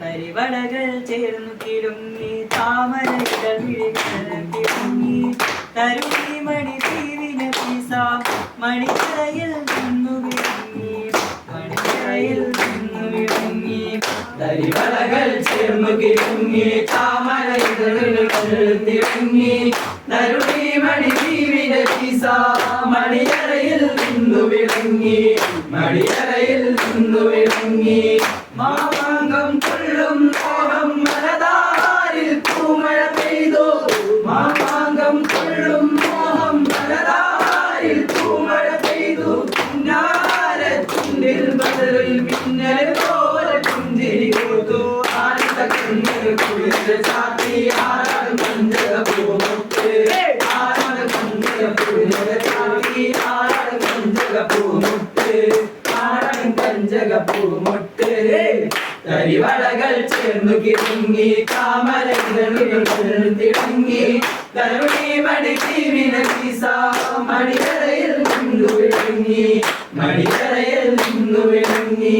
തരിവളകൾ ചേർന്നു കിടുങ്ങി താമരകൾ കിടുങ്ങി തരുണി മണി തീവിന പീസ മണിക്കരയിൽ നിന്നു വിളങ്ങി മണിക്കരയിൽ നിന്നു വിളങ്ങി തരിവളകൾ ചേർന്നു കിടുങ്ങി താമരകൾ തിളങ്ങി തരുണി മണി തീവിന പീസ മണിയറയിൽ നിന്നു വിളങ്ങി മണിയറയിൽ നിന്നു വിളങ്ങി മാമാങ്കം കൊള്ളും മോഹം മലതാരിൽ പൂമഴ പെയ്തു മാമാങ്കം കൊള്ളും മോഹം മലതാരിൽ പൂമഴ പെയ്തു പുന്നാരത്തുണ്ടിൽ ബദറിൽ മിന്നൽ പോലെ പുഞ്ചിരി കൊടുത്തു ആനന്ദ കണ്ണീർ കുളിച്ച ചാത്തി ആരാണ് കഞ്ചക പൂമുട്ട് ആരാണ് കഞ്ചക കുളിച്ച ചാത്തി ആരാണ് കഞ്ചക പൂമുട്ട് ആരാണ് കഞ്ചക പൂമുട്ട് തരിവളകൾ ചേർന്നു കിടങ്ങി താമരകൾ തിളങ്ങി തരുണി മണി തീവിന പീസ മണിയറയിൽ നിന്നു വിളങ്ങി മണിയറയിൽ നിന്നു വിളങ്ങി